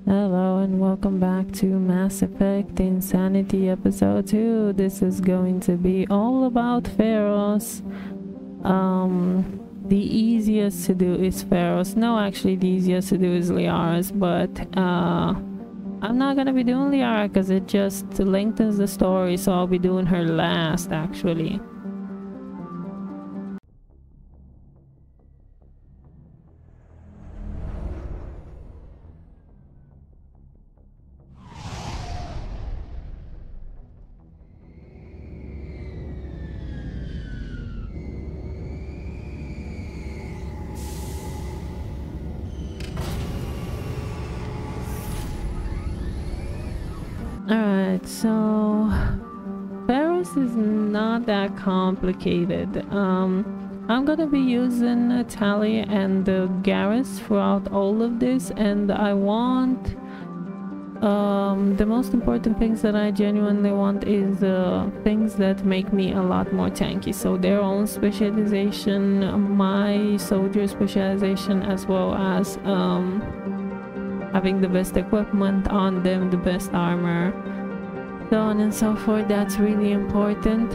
Hello and welcome back to Mass Effect Insanity episode 2. This is going to be all about Feros. The easiest to do is Feros. No, actually the easiest to do is Liara's, but I'm not gonna be doing Liara because it just lengthens the story, so I'll be doing her last actually. Alright, so Feros is not that complicated. I'm gonna be using Tali and Garrus throughout all of this, and I want the most important things that I genuinely want is things that make me a lot more tanky. So their own specialization, my soldier specialization, as well as having the best equipment on them, the best armor, so on and so forth. That's really important.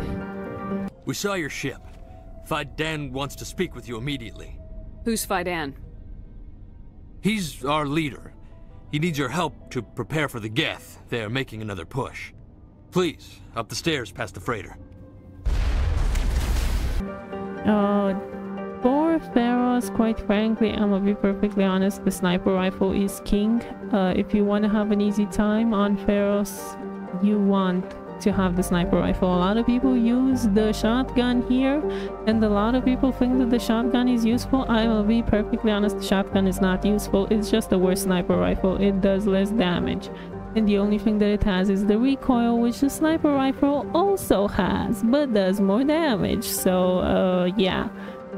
We saw your ship. Fidan wants to speak with you immediately. Who's Fidan? He's our leader. He needs your help to prepare for the Geth. They're making another push. Please, up the stairs past the freighter. For Feros, quite frankly, I'm gonna be perfectly honest, the sniper rifle is king. If you want to have an easy time on Feros, you want to have the sniper rifle. A lot of people use the shotgun here, and a lot of people think that the shotgun is useful. I will be perfectly honest, the shotgun is not useful. It's just a worse sniper rifle. It does less damage, and the only thing that it has is the recoil, which the sniper rifle also has, but does more damage. So yeah,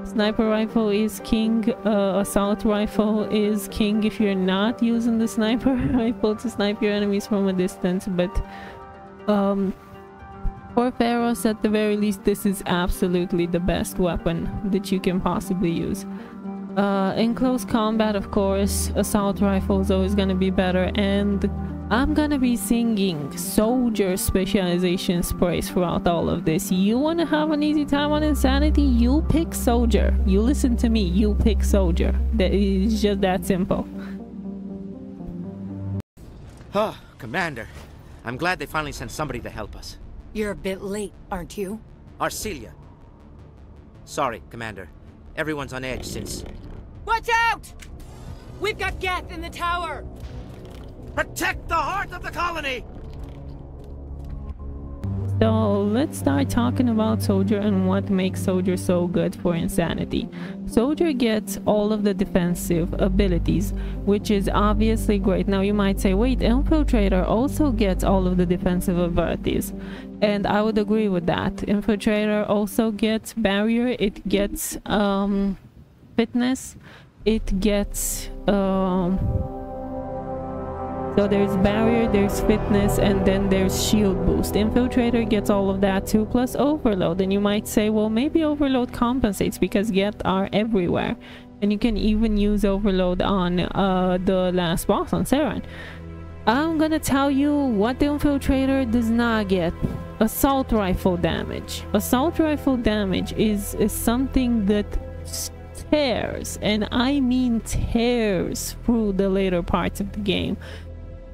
sniper rifle is king. Assault rifle is king if you're not using the sniper rifle to snipe your enemies from a distance. But for Feros, at the very least, this is absolutely the best weapon that you can possibly use. In close combat, of course, assault rifle is always going to be better, and I'm gonna be singing soldier specialization sprays throughout all of this. You want to have an easy time on Insanity? You pick soldier. You listen to me, you pick soldier. That is just that simple. Oh, Commander. I'm glad they finally sent somebody to help us. You're a bit late, aren't you? Arcelia. Sorry, Commander. Everyone's on edge since... Watch out! We've got Geth in the tower! Protect the heart of the colony! So let's start talking about Soldier and what makes Soldier so good for Insanity. Soldier gets all of the defensive abilities, which is obviously great. Now you might say, wait, Infiltrator also gets all of the defensive abilities. And I would agree with that. Infiltrator also gets Barrier, it gets Fitness, it gets... So there's Barrier, there's Fitness, and then there's Shield Boost. Infiltrator gets all of that too, plus Overload. And you might say, well, maybe Overload compensates because Geth are everywhere. And you can even use Overload on the last boss, on Saren. I'm gonna tell you what the Infiltrator does not get. Assault Rifle damage. Assault Rifle damage is something that tears, and I mean tears, through the later parts of the game.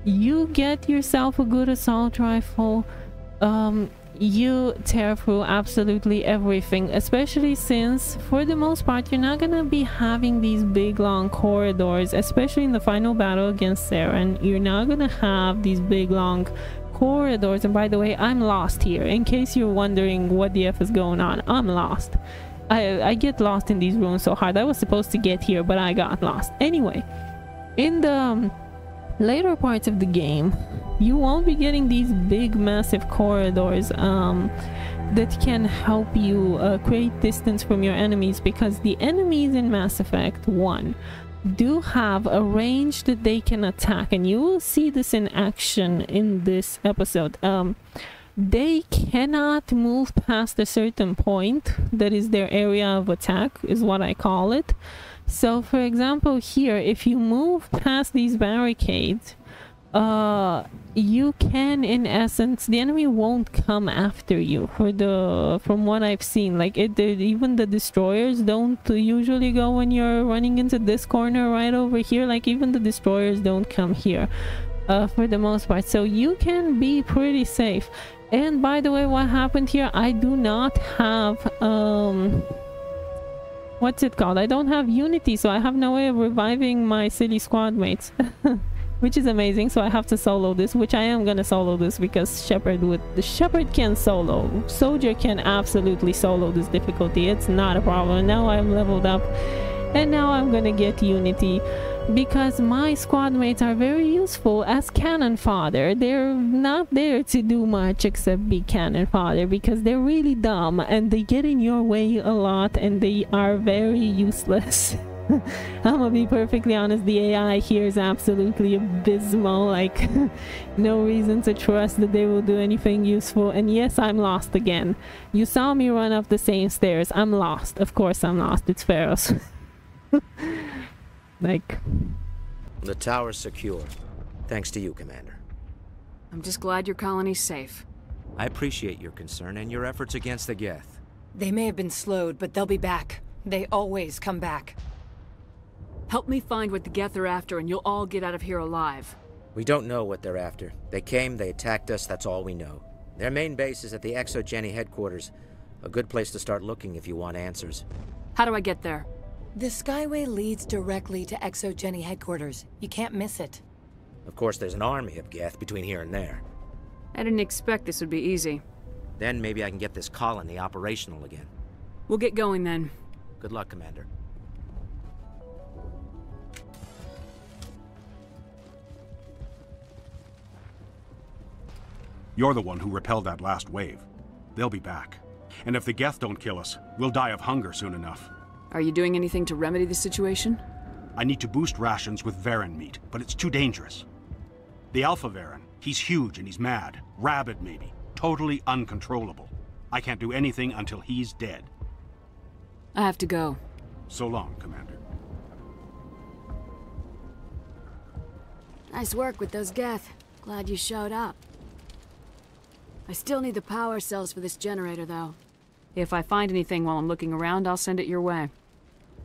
You get yourself a good assault rifle, you tear through absolutely everything, especially since for the most part you're not gonna be having these big long corridors, especially in the final battle against Saren. You're not gonna have these big long corridors. And by the way, I'm lost here, in case you're wondering what the F is going on. I'm lost. I get lost in these rooms so hard. I was supposed to get here, but I got lost. Anyway, in the later parts of the game, you won't be getting these big massive corridors that can help you create distance from your enemies, because the enemies in Mass Effect 1 do have a range that they can attack, and you will see this in action in this episode. They cannot move past a certain point that is their area of attack, is what I call it. So for example here, if you move past these barricades, you can, in essence, the enemy won't come after you from what I've seen. Like even the destroyers don't usually go when you're running into this corner right over here. Like even the destroyers don't come here for the most part, so you can be pretty safe. And by the way, what happened here, I do not have what's it called, I don't have Unity, so I have no way of reviving my silly squad mates. Which is amazing, so I have to solo this, which I am gonna solo this because the Shepherd can solo. Soldier can absolutely solo this difficulty, it's not a problem. Now I'm leveled up, and now I'm gonna get Unity because my squad mates are very useful as cannon fodder. They're not there to do much except be cannon fodder because they're really dumb and they get in your way a lot and they are very useless. I'm gonna be perfectly honest, the AI here is absolutely abysmal. Like no reason to trust that they will do anything useful. And yes, I'm lost again. You saw me run up the same stairs. I'm lost. Of course I'm lost. It's Feros. Like, the tower's secure. Thanks to you, Commander. I'm just glad your colony's safe. I appreciate your concern and your efforts against the Geth. They may have been slowed, but they'll be back. They always come back. Help me find what the Geth are after and you'll all get out of here alive. We don't know what they're after. They came, they attacked us, that's all we know. Their main base is at the ExoGeni headquarters. A good place to start looking if you want answers. How do I get there? The Skyway leads directly to ExoGeni headquarters. You can't miss it. Of course, there's an army of Geth between here and there. I didn't expect this would be easy. Then maybe I can get this colony operational again. We'll get going then. Good luck, Commander. You're the one who repelled that last wave. They'll be back. And if the Geth don't kill us, we'll die of hunger soon enough. Are you doing anything to remedy the situation? I need to boost rations with Varen meat, but it's too dangerous. The Alpha Varen, he's huge and he's mad. Rabid maybe. Totally uncontrollable. I can't do anything until he's dead. I have to go. So long, Commander. Nice work with those Geth. Glad you showed up. I still need the power cells for this generator, though. If I find anything while I'm looking around, I'll send it your way.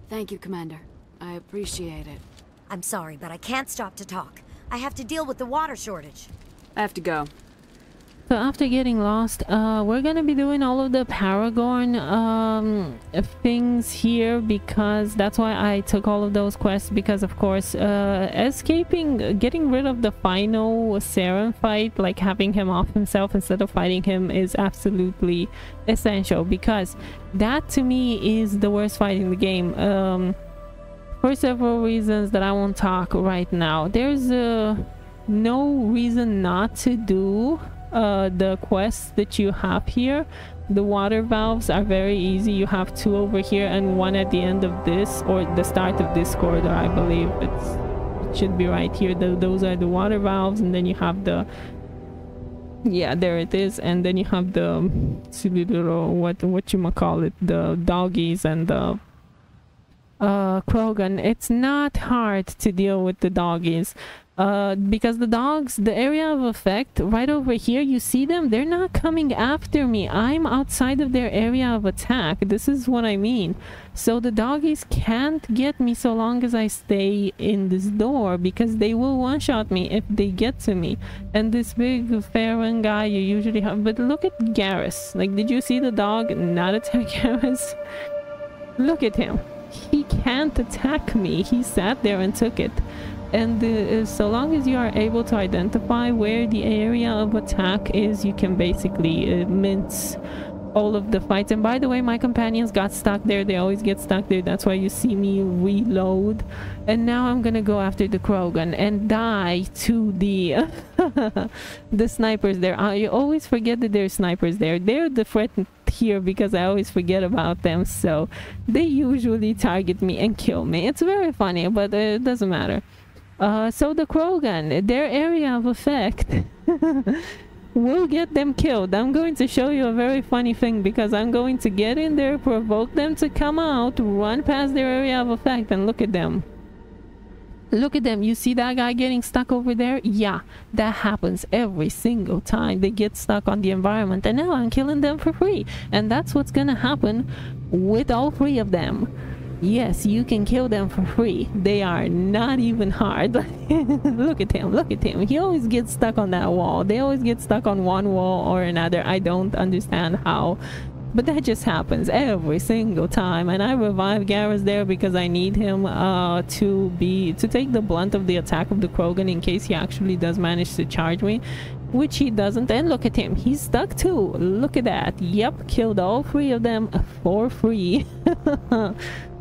Thank you, Commander. I appreciate it. I'm sorry, but I can't stop to talk. I have to deal with the water shortage. I have to go. so after getting lost, we're gonna be doing all of the Paragon things here because that's why I took all of those quests, because of course getting rid of the final Saren fight, like having him off himself instead of fighting him, is absolutely essential, because that to me is the worst fight in the game, for several reasons that I won't talk right now. There's no reason not to do the quests that you have here. The water valves are very easy. You have 2 over here and 1 at the end of this, or the start of this corridor, I believe. It should be right here. Those are the water valves, and then you have the, yeah, there it is, and then you have the silly little, what you call it, the doggies and the Krogan. It's not hard to deal with the doggies, because the dogs, the area of effect right over here, you see them, they're not coming after me. I'm outside of their area of attack. This is what I mean. So the doggies can't get me so long as I stay in this door, because they will one-shot me if they get to me. And this big Farron guy you usually have, but look at Garrus. Like, did you see the dog not attack Garrus? Look at him. He can't attack me. He sat there and took it. And so long as you are able to identify where the area of attack is, you can basically mince all of the fights. And by the way, my companions got stuck there. They always get stuck there. That's why you see me reload. And now I'm gonna go after the Krogan and die to the the snipers there. I always forget that there's snipers there. They're the threat here because I always forget about them. So they usually target me and kill me. It's very funny, but it doesn't matter. So the Krogan, their area of effect will get them killed. I'm going to show you a very funny thing, because I'm going to get in there, provoke them to come out, run past their area of effect, and look at them. Look at them. You see that guy getting stuck over there? Yeah, that happens every single time they get stuck on the environment. And now I'm killing them for free. And that's what's gonna happen with all three of them. Yes, you can kill them for free. They are not even hard. Look at him. Look at him. He always gets stuck on that wall. They always get stuck on one wall or another. I don't understand how. But that just happens every single time. And I revive Garrus there because I need him to take the blunt of the attack of the Krogan in case he actually does manage to charge me, which he doesn't. And look at him, he's stuck too. Look at that. Yep, killed all three of them for free.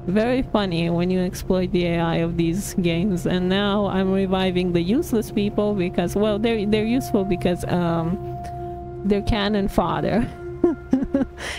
Very funny when you exploit the AI of these games. And now I'm reviving the useless people because, well, they're useful because they're cannon fodder.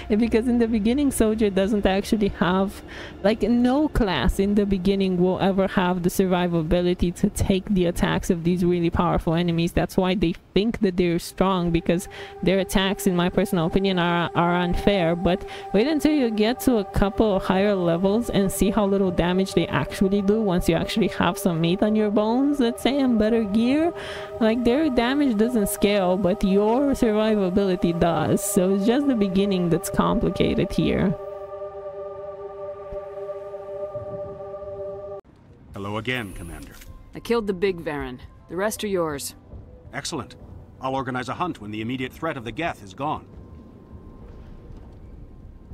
Because in the beginning, Soldier doesn't actually have, like, no class in the beginning will ever have the survivability to take the attacks of these really powerful enemies. That's why they think that they're strong, because their attacks, in my personal opinion, are unfair. But wait until you get to a couple higher levels and see how little damage they actually do once you actually have some meat on your bones, let's say, and better gear. Like, their damage doesn't scale, but your survivability does. So it's just the beginning that's complicated here. Hello again, Commander. I killed the big Varen. The rest are yours. Excellent. I'll organize a hunt when the immediate threat of the Geth is gone.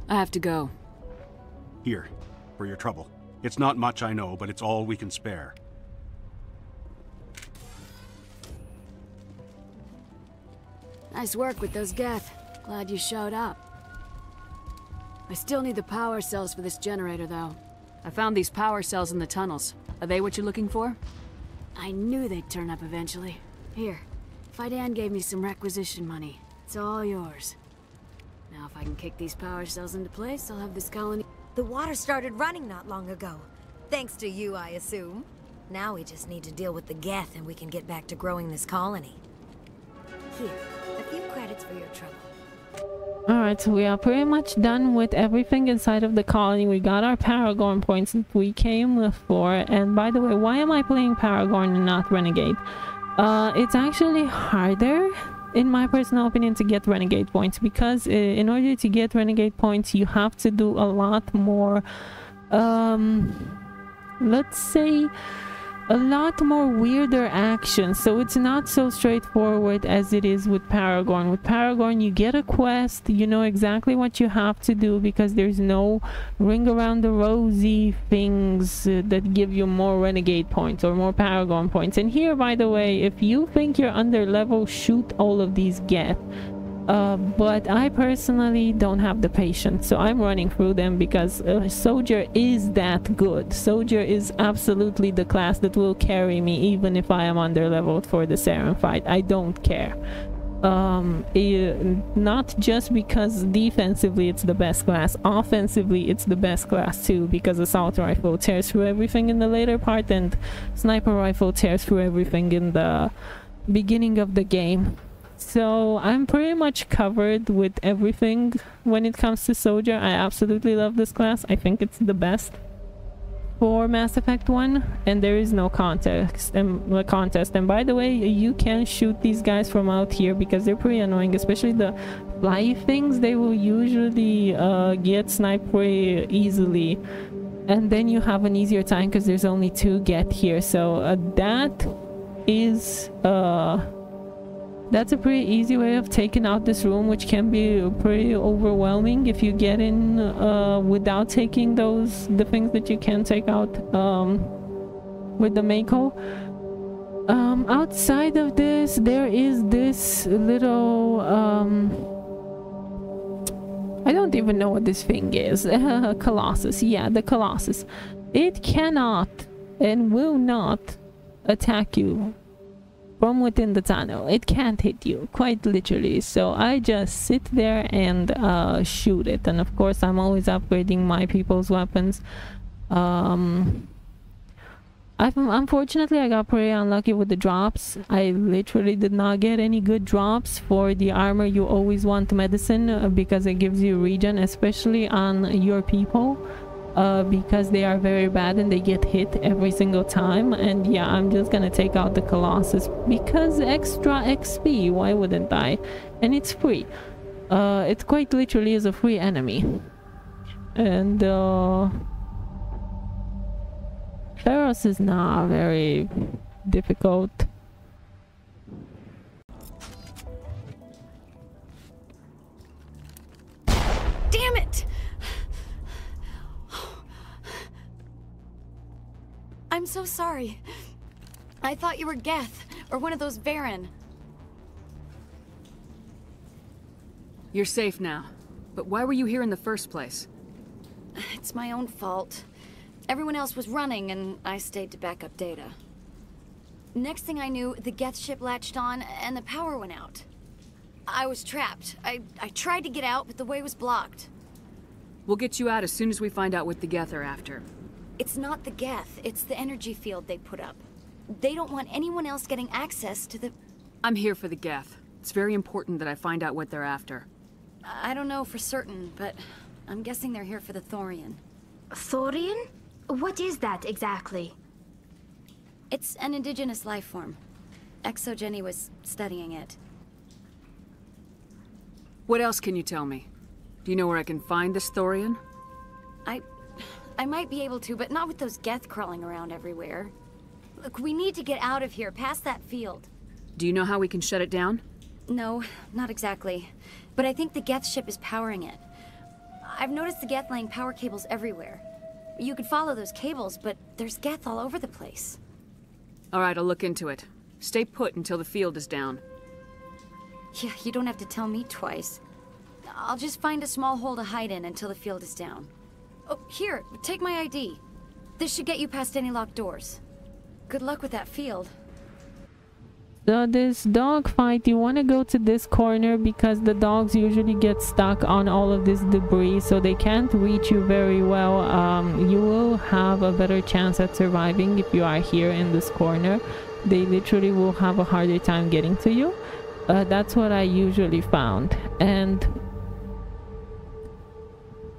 I have to go. Here, for your trouble. It's not much, I know, but it's all we can spare. Nice work with those Geth. Glad you showed up. I still need the power cells for this generator, though. I found these power cells in the tunnels. Are they what you're looking for? I knew they'd turn up eventually. Here, Fidan gave me some requisition money. It's all yours. Now if I can kick these power cells into place, I'll have this colony... The water started running not long ago. Thanks to you, I assume. Now we just need to deal with the Geth and we can get back to growing this colony. Here, a few credits for your trouble. Alright, so we are pretty much done with everything inside of the colony. We got our Paragon points that we came for. And by the way, why am I playing Paragon and not Renegade? It's actually harder, in my personal opinion, to get Renegade points, because in order to get Renegade points, you have to do a lot more, let's say, a lot more weirder actions. So it's not so straightforward as it is with Paragon. With Paragon, you get a quest, you know exactly what you have to do, because there's no ring around the rosy things that give you more Renegade points or more Paragon points. And here, by the way, if you think you're under level, shoot all of these Geth. But I personally don't have the patience, so I'm running through them because Soldier is that good. Soldier is absolutely the class that will carry me even if I am under leveled for the Saren fight. I don't care. Not just because defensively it's the best class, offensively it's the best class too, because Assault Rifle tears through everything in the later part and Sniper Rifle tears through everything in the beginning of the game. So I'm pretty much covered with everything when it comes to Soldier. I absolutely love this class. I think it's the best for Mass Effect 1, and there is no contest. And by the way, you can shoot these guys from out here because they're pretty annoying, especially the fly things. They will usually get sniped pretty easily, and then you have an easier time because there's only 2 Geth here. So that is that's a pretty easy way of taking out this room, which can be pretty overwhelming if you get in without taking the things that you can take out with the Mako. Outside of this, there is this little I don't even know what this thing is. Colossus. Yeah, the Colossus. It cannot and will not attack you from within the tunnel. It can't hit you, quite literally. So I just sit there and shoot it. And of course, I'm always upgrading my people's weapons. Unfortunately, I got pretty unlucky with the drops. I literally did not get any good drops. For the armor, you always want medicine because it gives you regen, especially on your people. because they are very bad and they get hit every single time. And yeah, I'm just gonna take out the Colossus because extra XP, why wouldn't I? And it's free. It quite literally is a free enemy. And Feros is not very difficult. Damn it! I'm so sorry. I thought you were Geth, or one of those Varen. You're safe now. But why were you here in the first place? It's my own fault. Everyone else was running, and I stayed to back up data. Next thing I knew, the Geth ship latched on, and the power went out. I was trapped. I tried to get out, but the way was blocked. We'll get you out as soon as we find out what the Geth are after. It's not the Geth, it's the energy field they put up. They don't want anyone else getting access to the... I'm here for the Geth. It's very important that I find out what they're after. I don't know for certain, but I'm guessing they're here for the Thorian. Thorian? What is that exactly? It's an indigenous life form. ExoGeni was studying it. What else can you tell me? Do you know where I can find this Thorian? I might be able to, but not with those Geth crawling around everywhere. Look, we need to get out of here, past that field. Do you know how we can shut it down? No, not exactly. But I think the Geth ship is powering it. I've noticed the Geth laying power cables everywhere. You could follow those cables, but there's Geth all over the place. Alright, I'll look into it. Stay put until the field is down. Yeah, you don't have to tell me twice. I'll just find a small hole to hide in until the field is down. Oh, here, take my ID. This should get you past any locked doors. Good luck with that field. So this dog fight, you want to go to this corner because the dogs usually get stuck on all of this debris, so they can't reach you very well. You will have a better chance at surviving if you are here in this corner. They literally will have a harder time getting to you. That's what I usually found. And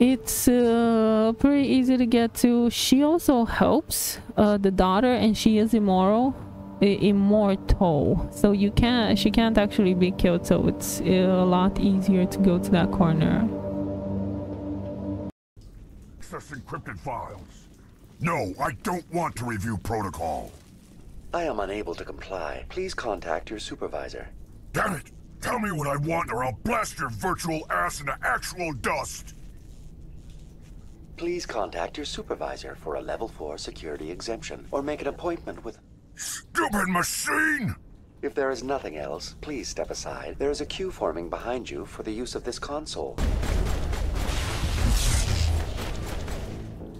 it's pretty easy to get to. She also helps the daughter, and she is immortal, so she can't actually be killed, so it's a lot easier to go to that corner. Access encrypted files. No, I don't want to review protocol. I am unable to comply. Please contact your supervisor. Damn it! Tell me what I want or I'll blast your virtual ass into actual dust! Please contact your supervisor for a level 4 security exemption, or make an appointment with... Stupid machine! If there is nothing else, please step aside. There is a queue forming behind you for the use of this console.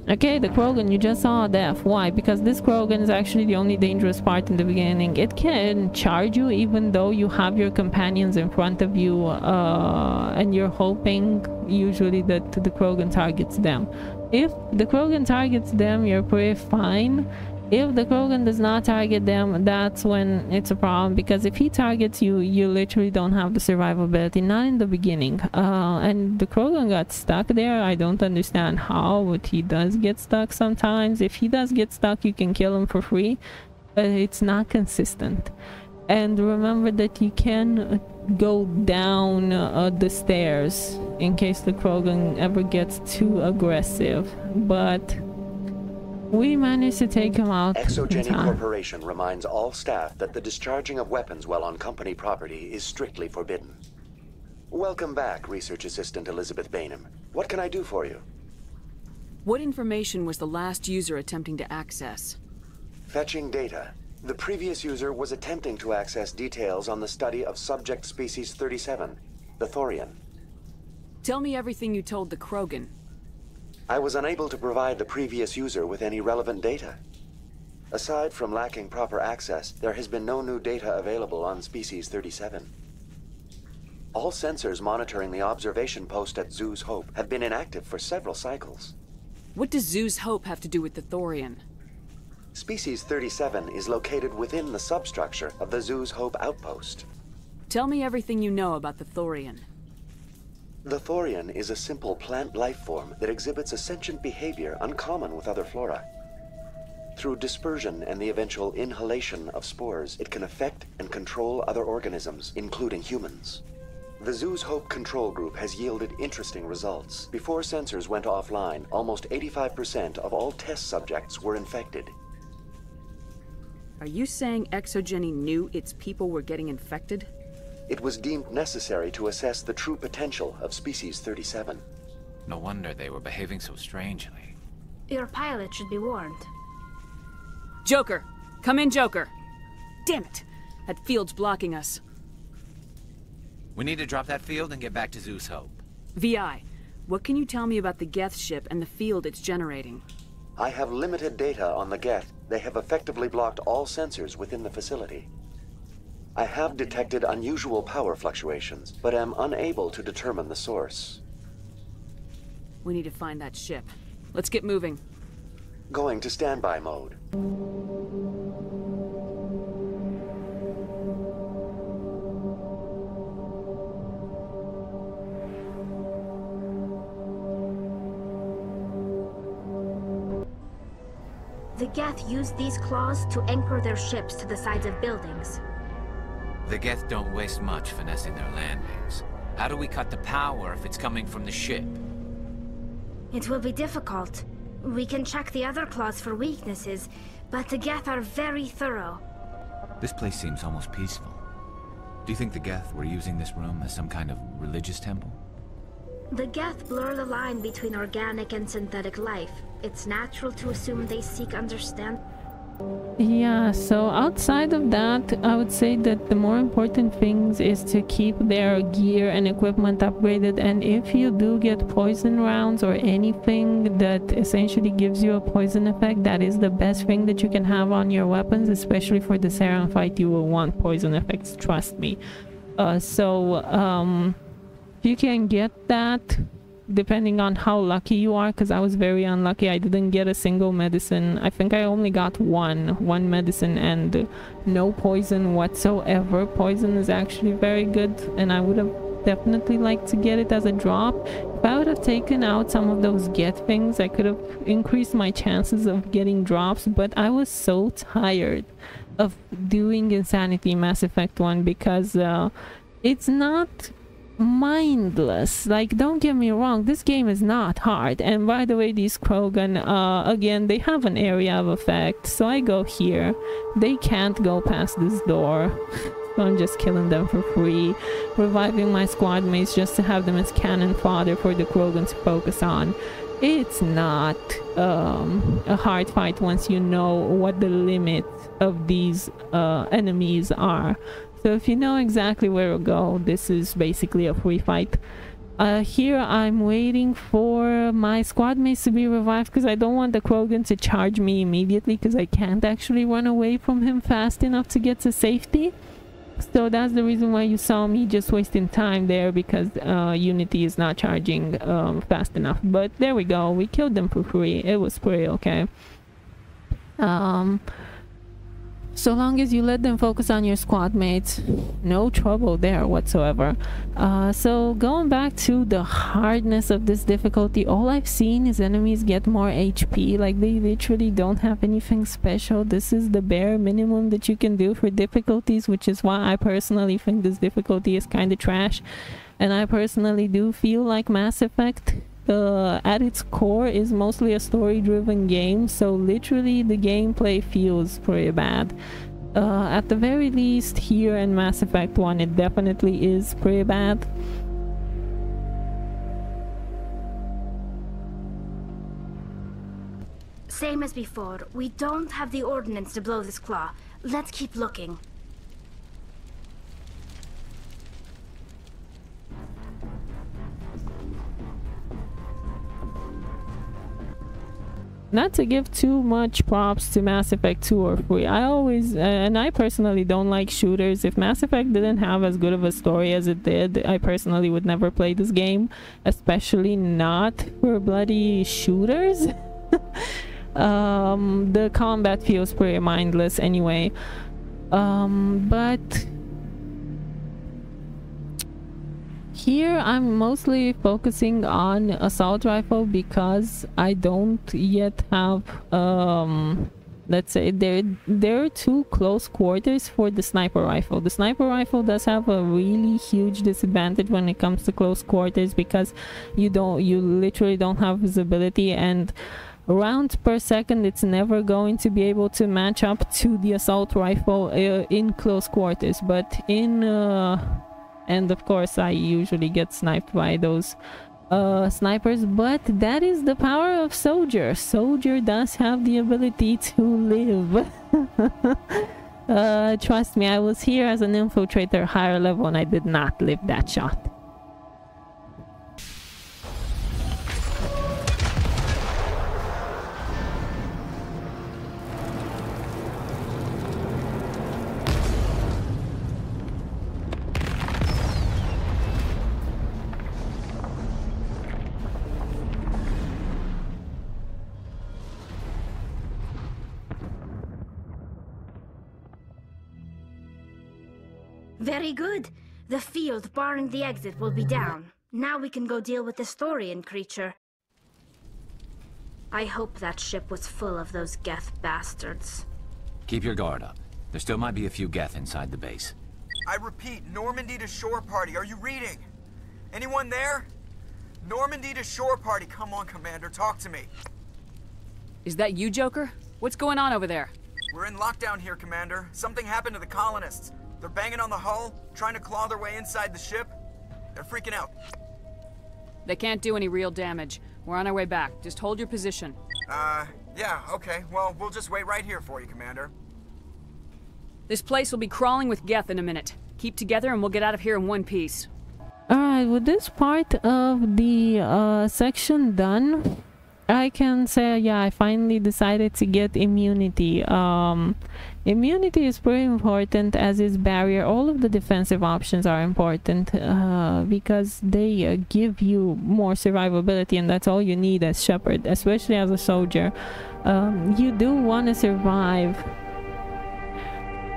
Okay, the Krogan, you just saw death. Why? Because this Krogan is actually the only dangerous part in the beginning. It can charge you even though you have your companions in front of you, and you're hoping usually that the Krogan targets them. If the Krogan targets them, you're pretty fine. If the Krogan does not target them, that's when it's a problem, because if he targets you, you literally don't have the survivability, not in the beginning. And the Krogan got stuck there. I don't understand how, but he does get stuck sometimes. If he does get stuck, you can kill him for free, but it's not consistent. And remember that you can go down the stairs in case the Krogan ever gets too aggressive, but we managed to take him out. ExoGeni Corporation reminds all staff that the discharging of weapons while on company property is strictly forbidden. Welcome back, Research Assistant Elizabeth Bainham. What can I do for you? What information was the last user attempting to access? Fetching data. The previous user was attempting to access details on the study of subject species 37, the Thorian. Tell me everything you told the Krogan. I was unable to provide the previous user with any relevant data. Aside from lacking proper access, there has been no new data available on species 37. All sensors monitoring the observation post at Zoo's Hope have been inactive for several cycles. What does Zoo's Hope have to do with the Thorian? Species 37 is located within the substructure of the Zoo's Hope outpost. Tell me everything you know about the Thorian. The Thorian is a simple plant life form that exhibits a sentient behavior uncommon with other flora. Through dispersion and the eventual inhalation of spores, it can affect and control other organisms, including humans. The Zoo's Hope control group has yielded interesting results. Before sensors went offline, almost 85% of all test subjects were infected. Are you saying ExoGeni knew its people were getting infected? It was deemed necessary to assess the true potential of Species 37. No wonder they were behaving so strangely. Your pilot should be warned. Joker! Come in, Joker! Damn it! That field's blocking us. We need to drop that field and get back to Zeus Hope. VI, what can you tell me about the Geth ship and the field it's generating? I have limited data on the Geth. They have effectively blocked all sensors within the facility. I have detected unusual power fluctuations, but am unable to determine the source. We need to find that ship. Let's get moving. Going to standby mode. The Geth use these claws to anchor their ships to the sides of buildings. The Geth don't waste much finessing their landings. How do we cut the power if it's coming from the ship? It will be difficult. We can check the other claws for weaknesses, but the Geth are very thorough. This place seems almost peaceful. Do you think the Geth were using this room as some kind of religious temple? The Geth blur the line between organic and synthetic life. It's natural to assume they seek understanding. Yeah, so outside of that, I would say that the more important things is to keep their gear and equipment upgraded, and if you do get poison rounds or anything that essentially gives you a poison effect, that is the best thing that you can have on your weapons, especially for the Saran fight. You will want poison effects, trust me. If you can get that, depending on how lucky you are, because I was very unlucky. I didn't get a single medicine. I think I only got one medicine and no poison whatsoever. Poison is actually very good, and I would have definitely liked to get it as a drop. If I would have taken out some of those get things, I could have increased my chances of getting drops, but I was so tired of doing Insanity Mass Effect 1 because it's not mindless. Like, don't get me wrong, this game is not hard. And by the way, these Krogan, again, they have an area of effect, so I go here. They can't go past this door, so I'm just killing them for free, reviving my squad mates just to have them as cannon fodder for the Krogan to focus on. It's not a hard fight once you know what the limits of these enemies are. So if you know exactly where to go, this is basically a free fight. Here I'm waiting for my squad mates to be revived because I don't want the Krogan to charge me immediately, because I can't actually run away from him fast enough to get to safety. So that's the reason why you saw me just wasting time there, because Unity is not charging fast enough. But there we go, we killed them for free. It was pretty okay. So long as you let them focus on your squad mates, no trouble there whatsoever. So going back to the hardness of this difficulty, all I've seen is enemies get more HP. Like, they literally don't have anything special. This is the bare minimum that you can do for difficulties, which is why I personally think this difficulty is kind of trash. And I personally do feel like Mass Effect at its core is mostly a story-driven game, so literally the gameplay feels pretty bad. At the very least, here in Mass Effect 1, it definitely is pretty bad. Same as before, we don't have the ordnance to blow this claw. Let's keep looking. Not to give too much props to Mass Effect 2 or 3, I always, and I personally don't like shooters. If Mass Effect didn't have as good of a story as it did, I personally would never play this game, especially not for bloody shooters. The combat feels pretty mindless anyway. here I'm mostly focusing on assault rifle because I don't yet have let's say there are too close quarters for the sniper rifle. The sniper rifle does have a really huge disadvantage when it comes to close quarters because you literally don't have visibility, and rounds per second it's never going to be able to match up to the assault rifle in close quarters. But in and of course I usually get sniped by those snipers, but that is the power of Soldier. Soldier does have the ability to live. Trust me, I was here as an infiltrator higher level and I did not live that shot. Very good. The field barring the exit will be down. Now we can go deal with this Thorian creature. I hope that ship was full of those Geth bastards. Keep your guard up. There still might be a few Geth inside the base. I repeat, Normandy to shore party. Are you reading? Anyone there? Normandy to shore party. Come on, Commander, talk to me. Is that you, Joker? What's going on over there? We're in lockdown here, Commander. Something happened to the Colonists. They're banging on the hull, trying to claw their way inside the ship. They're freaking out. They can't do any real damage. We're on our way back. Just hold your position. Yeah, okay. Well, we'll just wait right here for you, Commander. This place will be crawling with Geth in a minute. Keep together and we'll get out of here in one piece. Alright, with this part of the section done, I can say, yeah, I finally decided to get immunity. Immunity is pretty important, as is barrier. All of the defensive options are important because they give you more survivability, and that's all you need as Shepard, especially as a soldier. You do want to survive,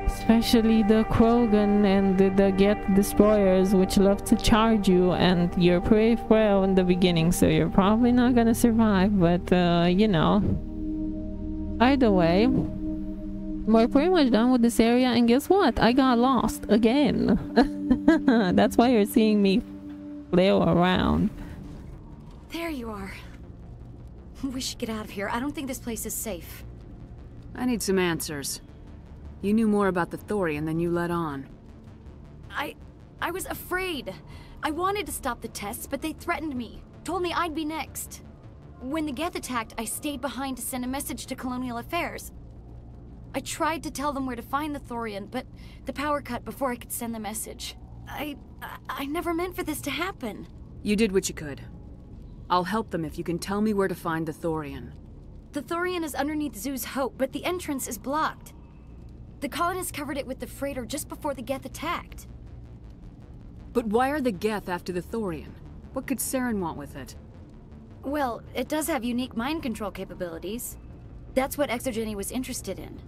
especially the Krogan and the Geth destroyers, which love to charge you, and you're pretty frail in the beginning, so you're probably not gonna survive. But you know, either way, we're pretty much done with this area. And guess what? I got lost again. That's why you're seeing me flail around. There you are. We should get out of here. I don't think this place is safe. I need some answers. You knew more about the Thorian than you let on. I was afraid. I wanted to stop the tests, but they threatened me. Told me I'd be next. When the Geth attacked, I stayed behind to send a message to Colonial Affairs. I tried to tell them where to find the Thorian, but the power cut before I could send the message. I never meant for this to happen. You did what you could. I'll help them if you can tell me where to find the Thorian. The Thorian is underneath Zoo's Hope, but the entrance is blocked. The Colonists covered it with the freighter just before the Geth attacked. But why are the Geth after the Thorian? What could Saren want with it? Well, it does have unique mind control capabilities. That's what ExoGeni was interested in.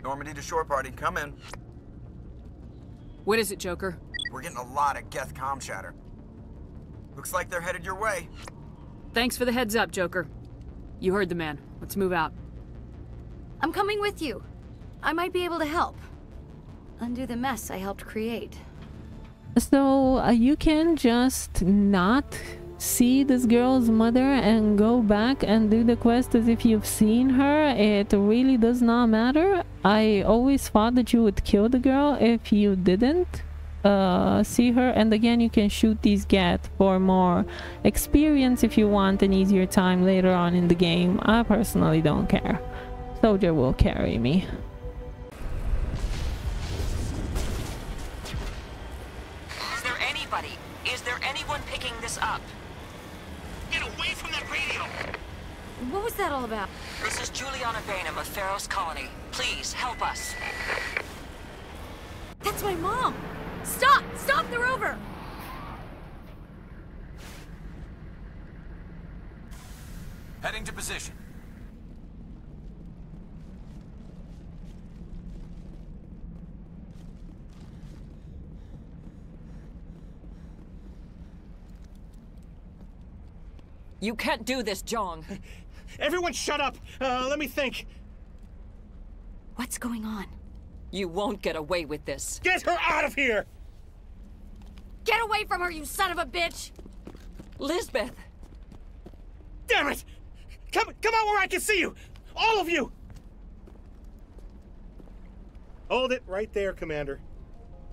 Normandy to shore party, come in. What is it, Joker? We're getting a lot of Geth comm chatter. Looks like they're headed your way. Thanks for the heads up, Joker. You heard the man. Let's move out. I'm coming with you. I might be able to help. Undo the mess I helped create. So you can just not see this girl's mother and go back and do the quest as if you've seen her. It really does not matter. I always thought that you would kill the girl if you didn't see her. And again, you can shoot these Geth for more experience if you want an easier time later on in the game. I personally don't care. Soldier will carry me. Is there anyone picking this up? Get away from that radio! What was that all about? This is Juliana Bainham of Feros Colony. Please, help us. That's my mom! Stop! Stop the rover! Heading to position. You can't do this, Jong. Everyone shut up! Let me think. What's going on? You won't get away with this. Get her out of here! Get away from her, you son of a bitch! Lisbeth! Damn it! Come out where I can see you! All of you! Hold it right there, Commander.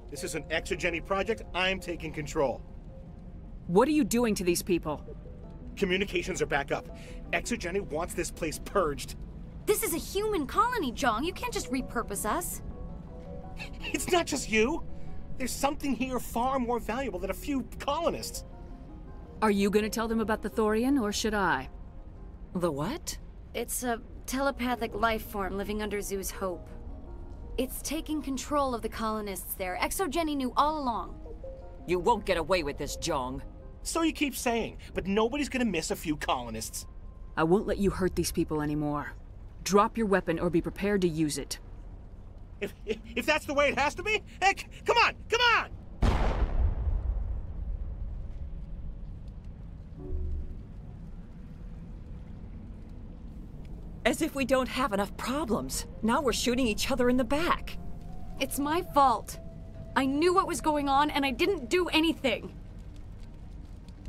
This is an ExoGeni project. I'm taking control. What are you doing to these people? Communications are back up. ExoGeni wants this place purged. This is a human colony, Jong. You can't just repurpose us. It's not just you. There's something here far more valuable than a few colonists. Are you gonna tell them about the Thorian, or should I? The what? It's a telepathic life form living under Zoo's hope. It's taking control of the colonists there. ExoGeni knew all along. You won't get away with this, Jong. So you keep saying, but nobody's gonna miss a few colonists. I won't let you hurt these people anymore. Drop your weapon or be prepared to use it. If that's the way it has to be, heck, come on! As if we don't have enough problems. Now we're shooting each other in the back. It's my fault. I knew what was going on and I didn't do anything.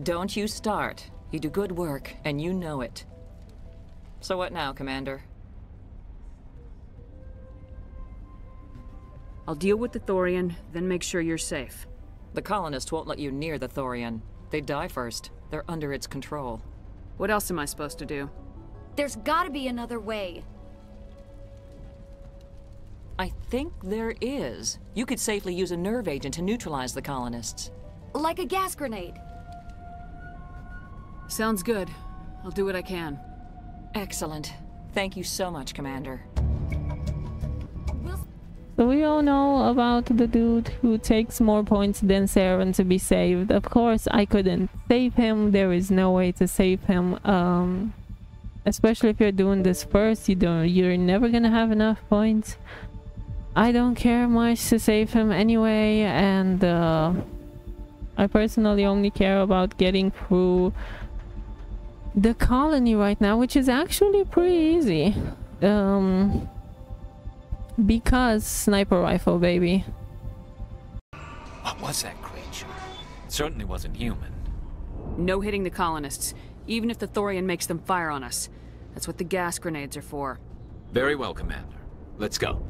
Don't you start. You do good work, and you know it. So what now, Commander? I'll deal with the Thorian, then make sure you're safe. The Colonists won't let you near the Thorian. They die first. They're under its control. What else am I supposed to do? There's gotta be another way. I think there is. You could safely use a nerve agent to neutralize the Colonists. Like a gas grenade. Sounds good. I'll do what I can. Excellent. Thank you so much, Commander. So we all know about the dude who takes more points than Saren to be saved. Of course, I couldn't save him. There is no way to save him. Especially if you're doing this first, you're never gonna have enough points. I don't care much to save him anyway, and I personally only care about getting through the colony right now, which is actually pretty easy. Because sniper rifle, baby. What was that creature? It certainly wasn't human. No hitting the Colonists, even if the Thorian makes them fire on us. That's what the gas grenades are for. Very well, Commander. Let's go.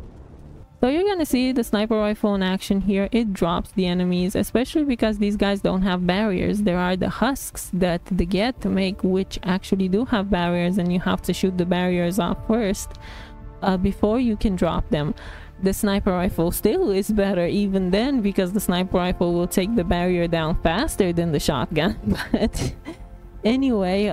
So you're gonna see the sniper rifle in action here. It drops the enemies, especially because these guys don't have barriers. There are the husks that they get to make, which actually do have barriers, and you have to shoot the barriers off first before you can drop them. The sniper rifle still is better even then, because the sniper rifle will take the barrier down faster than the shotgun. But anyway,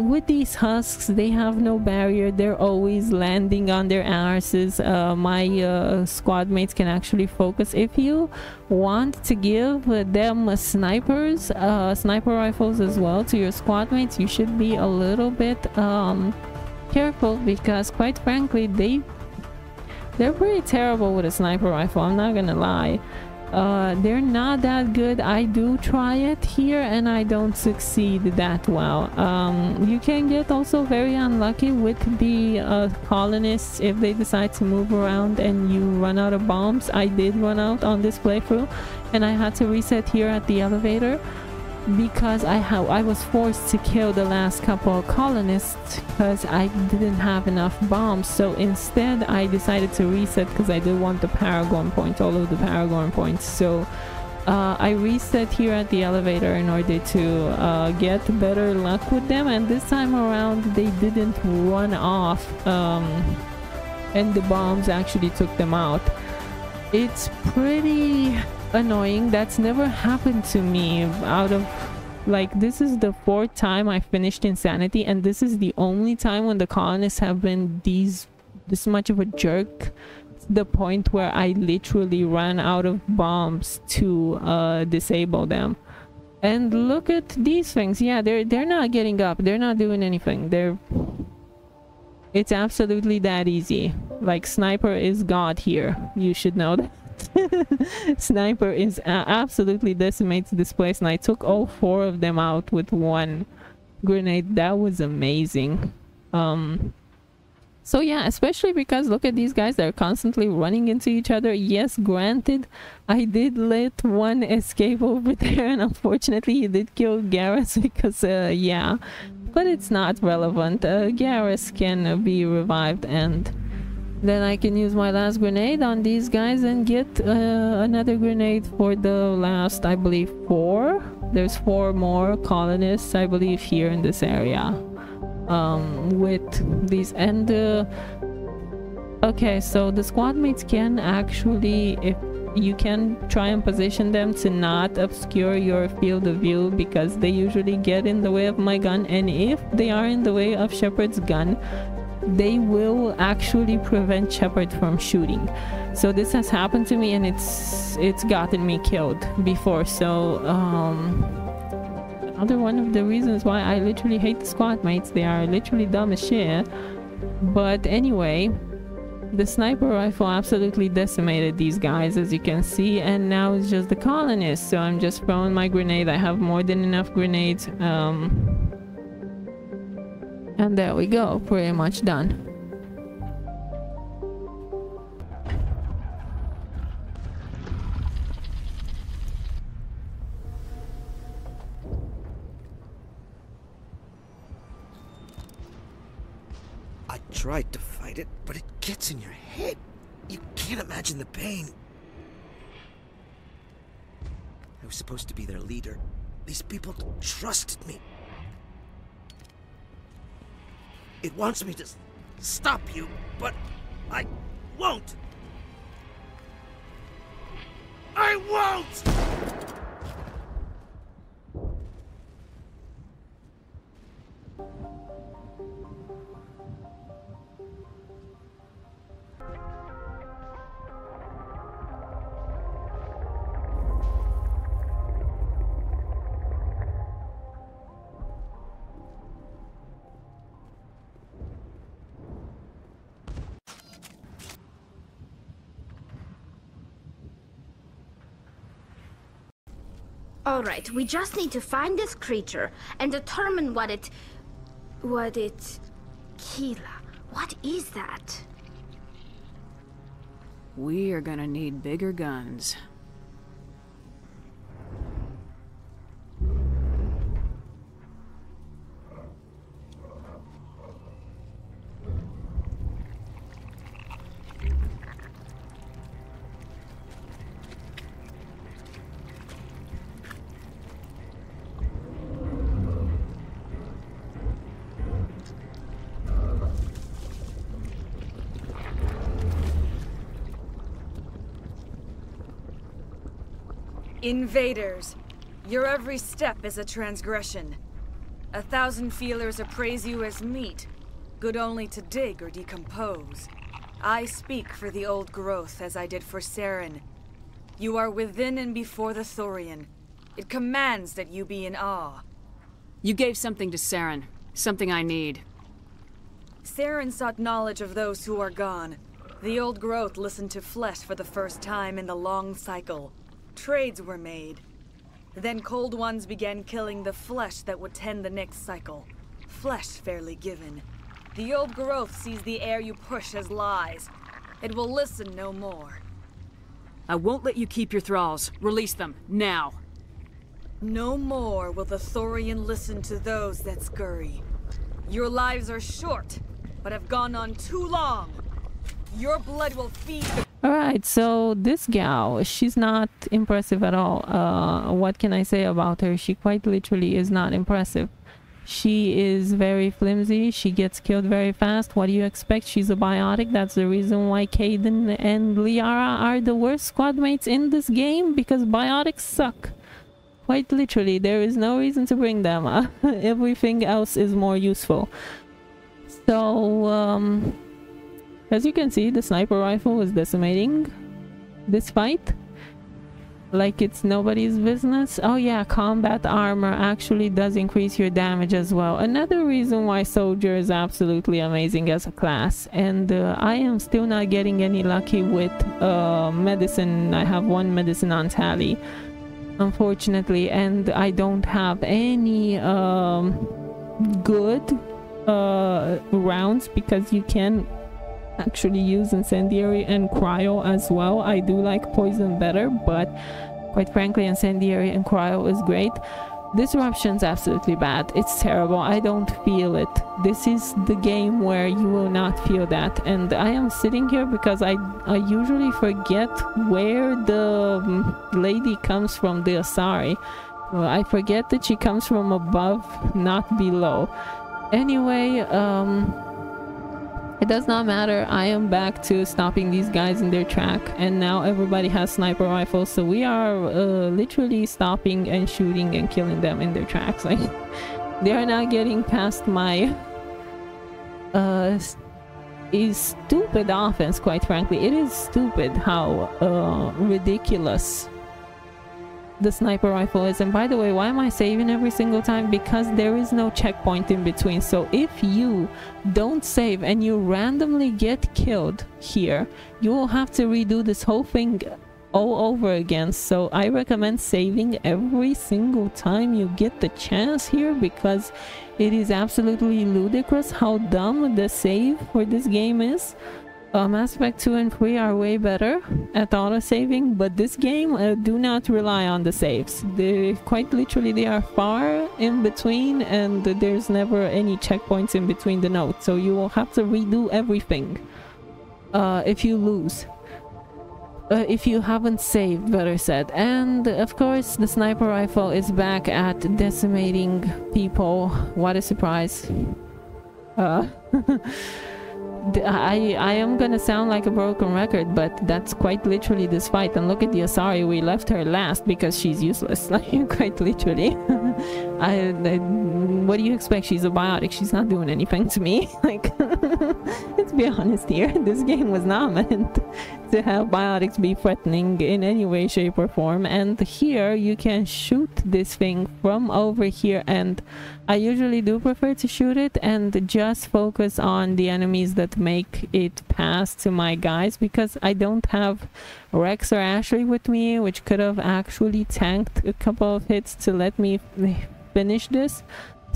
with these husks, they have no barrier. They're always landing on their arses. My squad mates can actually focus. If you want to give them sniper rifles as well to your squad mates, you should be a little bit careful, because quite frankly they're pretty terrible with a sniper rifle. I'm not gonna lie. They're not that good. I do try it here and I don't succeed that well. You can get also very unlucky with the colonists if they decide to move around and you run out of bombs. I did run out on this playthrough and I had to reset here at the elevator because I was forced to kill the last couple of colonists because I didn't have enough bombs. So instead I decided to reset because I did want the Paragon points, all of the Paragon points. So I reset here at the elevator in order to get better luck with them, and this time around they didn't run off and the bombs actually took them out. It's pretty annoying. That's never happened to me. Out of, like, this is the 4th time I finished Insanity, and this is the only time when the colonists have been this much of a jerk, to the point where I literally ran out of bombs to disable them. And look at these things. Yeah, they're not getting up, they're not doing anything. It's absolutely that easy. Like, sniper is god here, you should know that. Sniper is absolutely decimates this place, and I took all 4 of them out with one grenade. That was amazing. So yeah, especially because look at these guys, they're constantly running into each other. Yes, granted, I did let one escape over there, and unfortunately he did kill Garrus because yeah, but it's not relevant. Garrus can be revived, and then I can use my last grenade on these guys and get another grenade for the last, I believe, 4. There's 4 more colonists, I believe, here in this area. With these, and okay, so the squad mates can actually, if you can try and position them to not obscure your field of view, because they usually get in the way of my gun, and if they are in the way of Shepard's gun, they will actually prevent Shepard from shooting. So this has happened to me, and it's gotten me killed before. So another one of the reasons why I literally hate the squad mates. They are literally dumb as shit. But anyway, the sniper rifle absolutely decimated these guys, as you can see, and now it's just the colonists. So I'm just throwing my grenade. I have more than enough grenades. And there we go, pretty much done. I tried to fight it, but it gets in your head. You can't imagine the pain. I was supposed to be their leader. These people trusted me. It wants me to stop you, but I won't. I won't! Alright, we just need to find this creature and determine what it... Keela, what is that? We are gonna need bigger guns. Invaders, your every step is a transgression. 1,000 feelers appraise you as meat, good only to dig or decompose. I speak for the old growth as I did for Saren. You are within and before the Thorian. It commands that you be in awe. You gave something to Saren, something I need. Saren sought knowledge of those who are gone. The old growth listened to flesh for the first time in the long cycle. Trades were made. Then Cold Ones began killing the flesh that would tend the next cycle. Flesh fairly given. The old growth sees the air you push as lies. It will listen no more. I won't let you keep your thralls. Release them, now. No more will the Thorian listen to those that scurry. Your lives are short, but have gone on too long. Your blood will feed the... Alright, so this gal, she's not impressive at all. What can I say about her? She quite literally is not impressive. She is very flimsy. She gets killed very fast. What do you expect? She's a biotic. That's the reason why Kaidan and Liara are the worst squad mates in this game, because biotics suck. Quite literally, there is no reason to bring them. Everything else is more useful. So, as you can see, the sniper rifle is decimating this fight like it's nobody's business. Oh yeah, combat armor actually does increase your damage as well. Another reason why soldier is absolutely amazing as a class. And I am still not getting any lucky with medicine. I have 1 medicine on tally, unfortunately, and I don't have any good rounds because you can actually use incendiary and cryo as well. I do like poison better, but quite frankly incendiary and cryo is great. Disruption's absolutely bad. It's terrible. I don't feel it. This is the game where you will not feel that. And I am sitting here because I usually forget where the lady comes from, the Asari. I forget that she comes from above, not below. Anyway, it does not matter. I am back to stopping these guys in their track, and now everybody has sniper rifles, so we are literally stopping and shooting and killing them in their tracks. Like, they are not getting past my stupid offense, quite frankly. It is stupid how ridiculous the sniper rifle is. And by the way, why am I saving every single time? Because there is no checkpoint in between. So if you don't save and you randomly get killed here, you will have to redo this whole thing all over again. So I recommend saving every single time you get the chance here, because it is absolutely ludicrous how dumb the save for this game is. Mass Effect 2 and 3 are way better at auto-saving, but this game do not rely on the saves. Quite literally, they are far in between, and there's never any checkpoints in between the nodes, so you will have to redo everything if you lose. If you haven't saved, better said. And of course, the sniper rifle is back at decimating people. What a surprise. I am gonna sound like a broken record, but that's quite literally this fight. And look at the Asari, we left her last because she's useless. Like, quite literally. What do you expect? She's a biotic. She's not doing anything to me. Like, let's be honest here. This game was not meant to have biotics be threatening in any way, shape, or form. And here you can shoot this thing from over here, and I usually do prefer to shoot it and just focus on the enemies that make it pass to my guys, because I don't have Rex or Ashley with me, which could have actually tanked a couple of hits to let me finish this.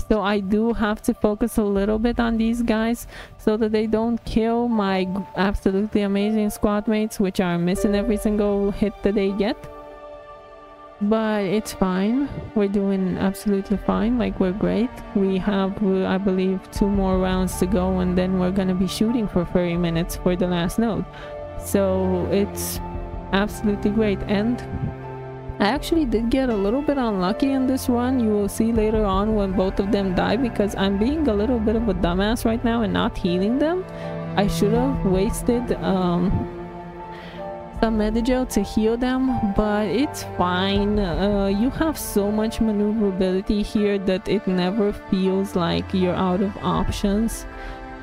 So I do have to focus a little bit on these guys so that they don't kill my absolutely amazing squad mates, which are missing every single hit that they get. But it's fine. We're doing absolutely fine. Like, we're great. We have, I believe, 2 more rounds to go, and then we're gonna be shooting for 30 minutes for the last node. So it's absolutely great. And I actually did get a little bit unlucky in this run. You will see later on when both of them die, because I'm being a little bit of a dumbass right now and not healing them. I should have wasted some Medigel to heal them, but it's fine. You have so much maneuverability here that it never feels like you're out of options.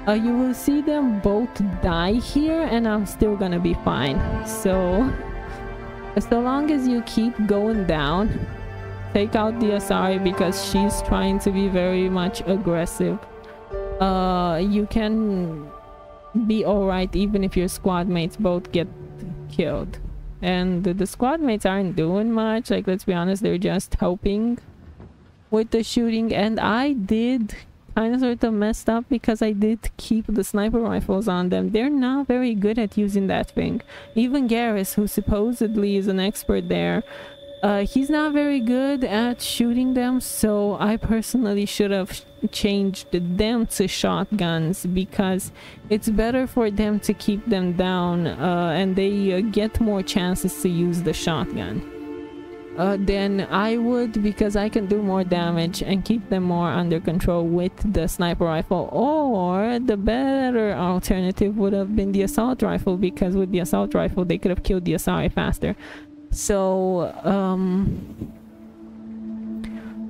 You will see them both die here, and I'm still gonna be fine. So long as you keep going down, take out the Asari because she's trying to be very much aggressive. You can be alright even if your squad mates both get killed. And the squad mates aren't doing much. Like, let's be honest, they're just helping with the shooting. And I did kind of sort of messed up because I did keep the sniper rifles on them. They're not very good at using that thing. Even Garrus, who supposedly is an expert there, he's not very good at shooting them, so I personally should have changed them to shotguns, because it's better for them to keep them down, and they get more chances to use the shotgun than I would, because I can do more damage and keep them more under control with the sniper rifle. Or the better alternative would have been the assault rifle, because with the assault rifle they could have killed the Asari faster. So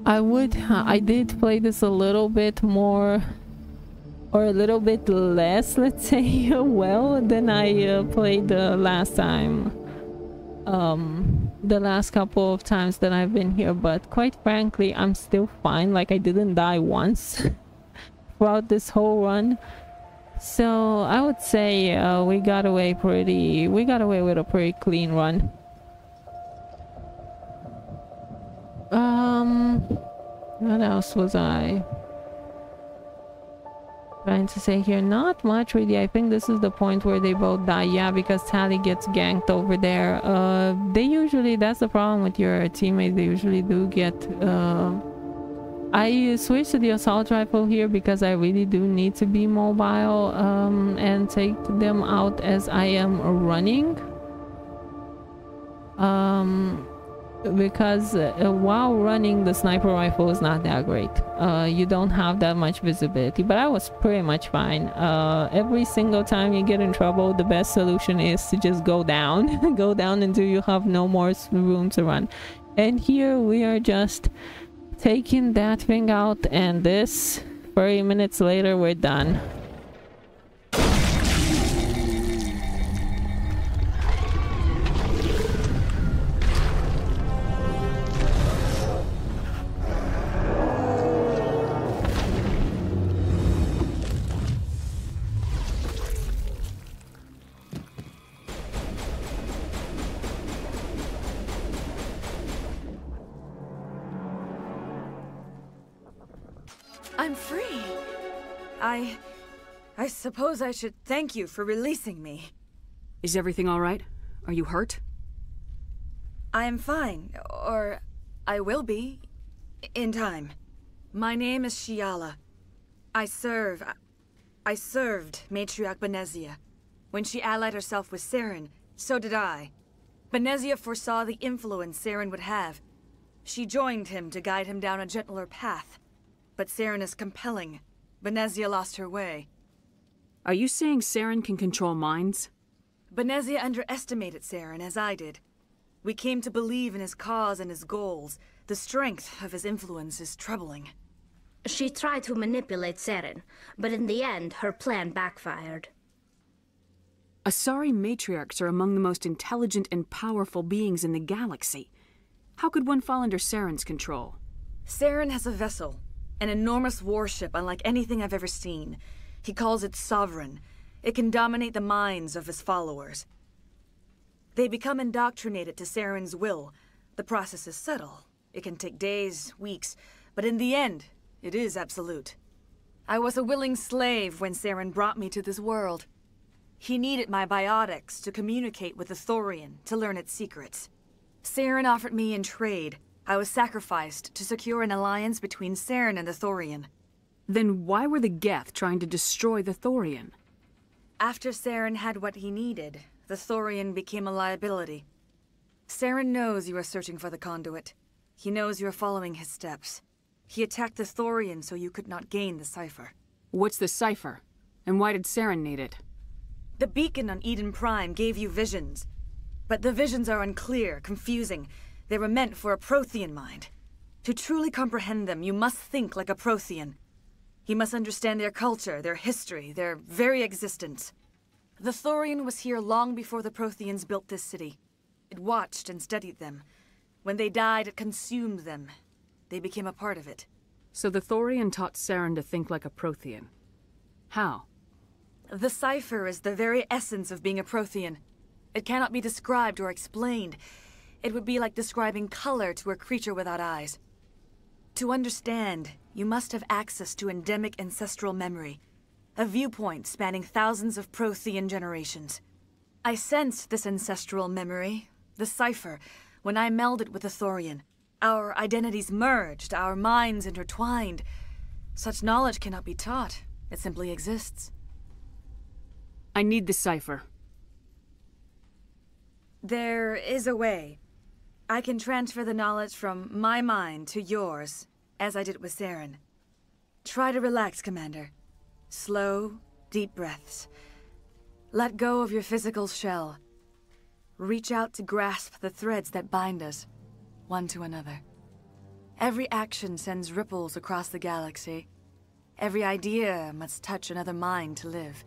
I did play this a little bit more, or a little bit less, let's say, well, than I played the last time, the last couple of times that I've been here. But quite frankly, I'm still fine. Like, I didn't die once throughout this whole run. So I would say we got away with a pretty clean run. What else was I? to say here? Not much really. I think this is the point where they both die. Yeah, because Tali gets ganked over there. They usually, that's the problem with your teammates, they usually do get I switched to the assault rifle here because I really do need to be mobile and take them out as I am running. Because while running, the sniper rifle is not that great. You don't have that much visibility, but I was pretty much fine. Every single time you get in trouble, the best solution is to just go down. Go down until you have no more room to run. And here we are just taking that thing out, and this 30 minutes later we're done. I'm free. I suppose I should thank you for releasing me. Is everything all right? Are you hurt? I am fine, or I will be, in time. My name is Shiala. I served Matriarch Benezia. When she allied herself with Saren, so did I. Benezia foresaw the influence Saren would have. She joined him to guide him down a gentler path. But Saren is compelling. Benezia lost her way. Are you saying Saren can control minds? Benezia underestimated Saren, as I did. We came to believe in his cause and his goals. The strength of his influence is troubling. She tried to manipulate Saren, but in the end, her plan backfired. Asari matriarchs are among the most intelligent and powerful beings in the galaxy. How could one fall under Saren's control? Saren has a vessel. An enormous warship unlike anything I've ever seen. He calls it Sovereign. It can dominate the minds of his followers. They become indoctrinated to Saren's will. The process is subtle. It can take days, weeks, but in the end, it is absolute. I was a willing slave when Saren brought me to this world. He needed my biotics to communicate with the Thorian, to learn its secrets. Saren offered me in trade. I was sacrificed to secure an alliance between Saren and the Thorian. Then why were the Geth trying to destroy the Thorian? After Saren had what he needed, the Thorian became a liability. Saren knows you are searching for the conduit. He knows you are following his steps. He attacked the Thorian so you could not gain the Cipher. What's the Cipher? And why did Saren need it? The beacon on Eden Prime gave you visions. But the visions are unclear, confusing. They were meant for a Prothean mind. To truly comprehend them, you must think like a Prothean. You must understand their culture, their history, their very existence. The Thorian was here long before the Protheans built this city. It watched and studied them. When they died, it consumed them. They became a part of it. So the Thorian taught Saren to think like a Prothean. How? The Cipher is the very essence of being a Prothean. It cannot be described or explained. It would be like describing color to a creature without eyes. To understand, you must have access to endemic ancestral memory, a viewpoint spanning thousands of Prothean generations. I sensed this ancestral memory, the Cipher, when I melded with the Thorian. Our identities merged, our minds intertwined. Such knowledge cannot be taught. It simply exists. I need the Cipher. There is a way. I can transfer the knowledge from my mind to yours, as I did with Saren. Try to relax, Commander. Slow, deep breaths. Let go of your physical shell. Reach out to grasp the threads that bind us, one to another. Every action sends ripples across the galaxy. Every idea must touch another mind to live.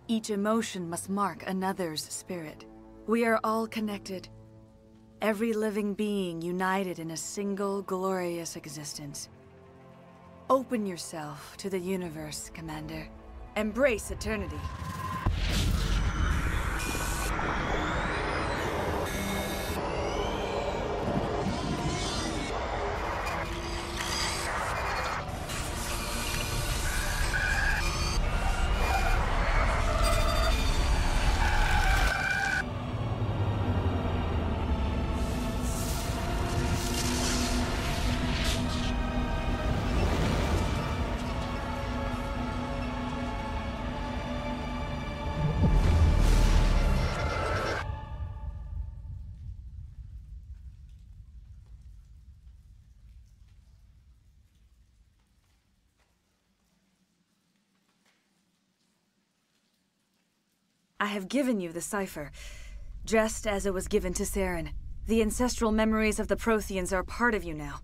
Each emotion must mark another's spirit. We are all connected. Every living being united in a single glorious existence. Open yourself to the universe, Commander. Embrace eternity. I have given you the Cipher, just as it was given to Saren. The ancestral memories of the Protheans are part of you now.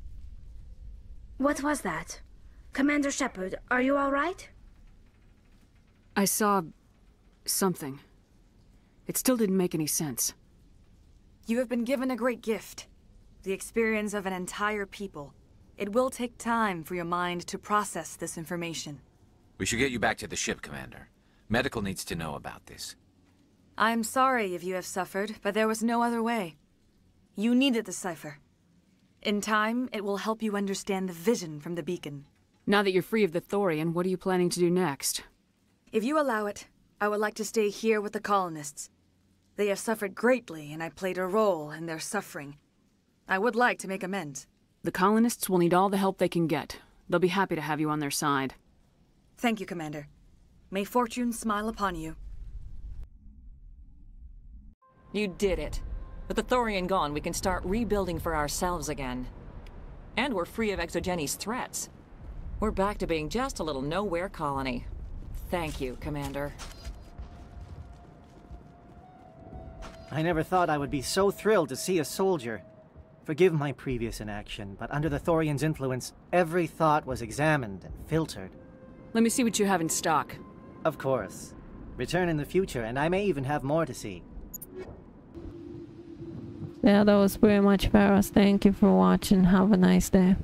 What was that? Commander Shepard, are you all right? I saw... something. It still didn't make any sense. You have been given a great gift. The experience of an entire people. It will take time for your mind to process this information. We should get you back to the ship, Commander. Medical needs to know about this. I'm sorry if you have suffered, but there was no other way. You needed the Cipher. In time, it will help you understand the vision from the beacon. Now that you're free of the Thorian, what are you planning to do next? If you allow it, I would like to stay here with the Colonists. They have suffered greatly, and I played a role in their suffering. I would like to make amends. The Colonists will need all the help they can get. They'll be happy to have you on their side. Thank you, Commander. May fortune smile upon you. You did it. With the Thorian gone, we can start rebuilding for ourselves again. And we're free of ExoGeni's threats. We're back to being just a little nowhere colony. Thank you, Commander. I never thought I would be so thrilled to see a soldier. Forgive my previous inaction, but under the Thorian's influence, every thought was examined and filtered. Let me see what you have in stock. Of course. Return in the future, and I may even have more to see. Yeah, that was pretty much Feros. Thank you for watching. Have a nice day.